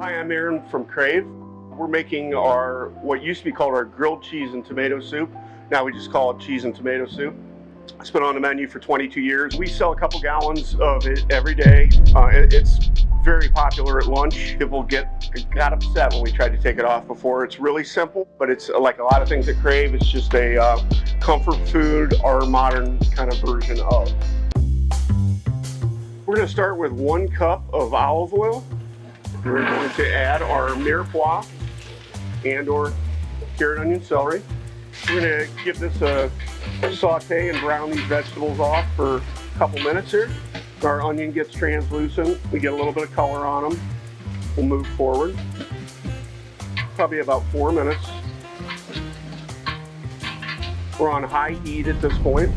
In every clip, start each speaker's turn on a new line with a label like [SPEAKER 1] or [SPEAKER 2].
[SPEAKER 1] Hi, I'm Aaron from Crave. We're making our, what used to be called our grilled cheese and tomato soup. Now we just call it cheese and tomato soup. It's been on the menu for 22 years. We sell a couple gallons of it every day. It's very popular at lunch. People got upset when we tried to take it off before. It's really simple, but it's like a lot of things at Crave. It's just a comfort food, our modern kind of version of. We're going to start with 1 cup of olive oil. We're going to add our mirepoix and or carrot, onion, celery. We're going to give this a saute and brown these vegetables off for a couple minutes here. Our onion gets translucent. We get a little bit of color on them. We'll move forward. Probably about 4 minutes. We're on high heat at this point.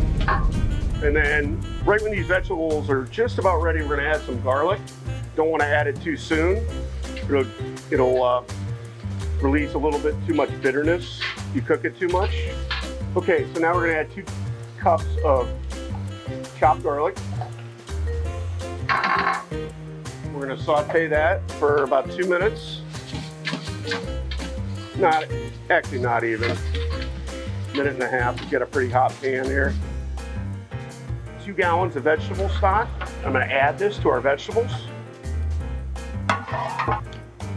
[SPEAKER 1] And then right when these vegetables are just about ready, we're going to add some garlic. Don't want to add it too soon. It'll release a little bit too much bitterness if you cook it too much. Okay, so now we're going to add 2 cups of chopped garlic. We're going to saute that for about 2 minutes. Not even. Minute and a half to get a pretty hot pan here. 2 gallons of vegetable stock. I'm going to add this to our vegetables.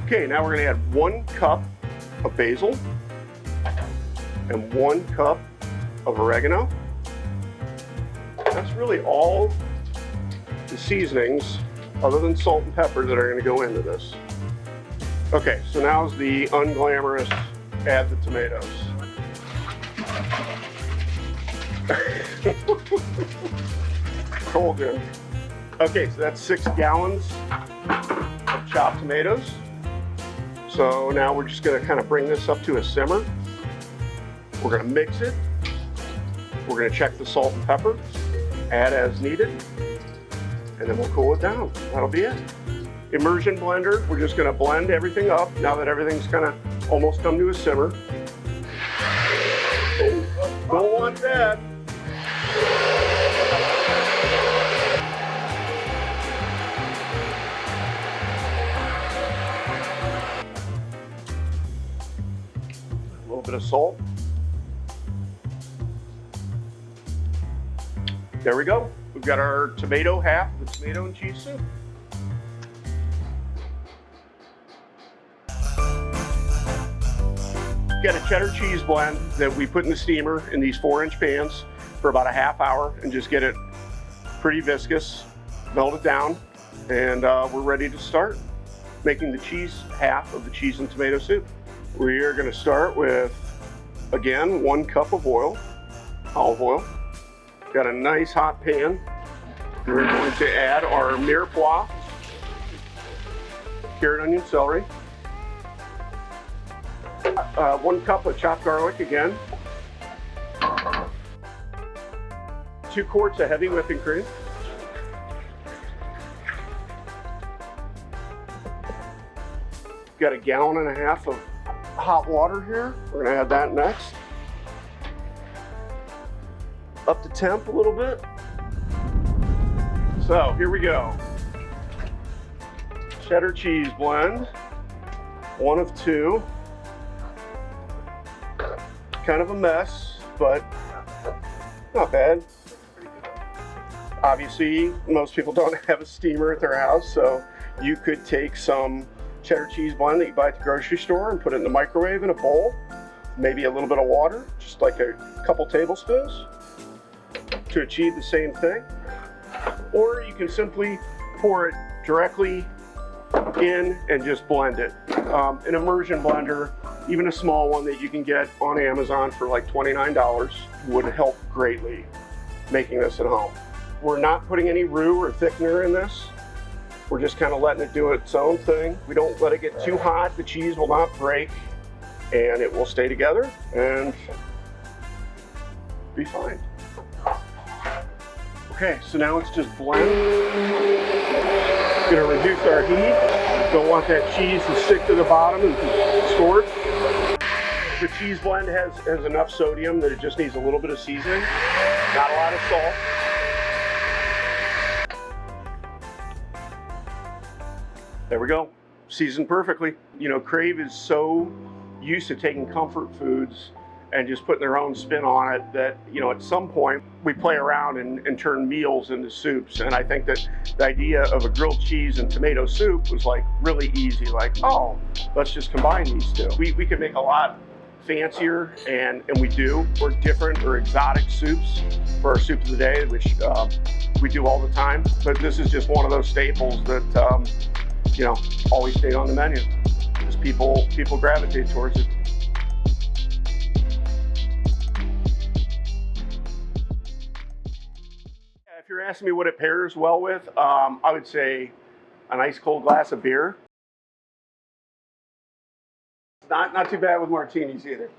[SPEAKER 1] Okay, now we're going to add 1 cup of basil and 1 cup of oregano. That's really all the seasonings other than salt and pepper that are going to go into this. Okay, so now's the unglamorous add the tomatoes. Told you. Okay, so that's 6 gallons of chopped tomatoes. So now we're just going to kind of bring this up to a simmer. We're going to mix it. We're going to check the salt and pepper, add as needed, and then we'll cool it down. That'll be it. Immersion blender, we're just going to blend everything up now that everything's kind of almost come to a simmer. Don't want that. A little bit of salt. There we go. We've got our tomato half of the tomato and cheese soup. We've got a cheddar cheese blend that we put in the steamer in these 4-inch pans for about a half hour and just get it pretty viscous, melt it down, and we're ready to start making the cheese half of the cheese and tomato soup. We are going to start with, again, 1 cup of oil, olive oil. Got a nice hot pan. We're going to add our mirepoix, carrot, onion, celery. 1 cup of chopped garlic again. 2 quarts of heavy whipping cream. Got a gallon and a half of hot water here. We're going to add that next. Up to temp a little bit. So here we go. Cheddar cheese blend, 1 of 2. Kind of a mess, but not bad. Obviously, most people don't have a steamer at their house, so you could take some cheddar cheese blend that you buy at the grocery store and put it in the microwave in a bowl, maybe a little bit of water, just like a couple tablespoons to achieve the same thing. Or you can simply pour it directly in and just blend it. An immersion blender, even a small one that you can get on Amazon for like $29, would help greatly making this at home. We're not putting any roux or thickener in this. We're just kind of letting it do its own thing. We don't let it get too hot. The cheese will not break and it will stay together and be fine. Okay, so now it's just blend. Gonna reduce our heat. Don't want that cheese to stick to the bottom and distort. The cheese blend has enough sodium that it just needs a little bit of seasoning, not a lot of salt. There we go. seasoned perfectly. You know, Crave is so used to taking comfort foods and just putting their own spin on it that, you know, at some point we play around and turn meals into soups. And I think that the idea of a grilled cheese and tomato soup was like really easy. Like, oh, let's just combine these two. We could make a lot fancier, and we do, or different or exotic soups for our soup of the day, which we do all the time. But this is just one of those staples that, you know, always stayed on the menu. Just people gravitate towards it. If you're asking me what it pairs well with, I would say a nice cold glass of beer. Not too bad with martinis either.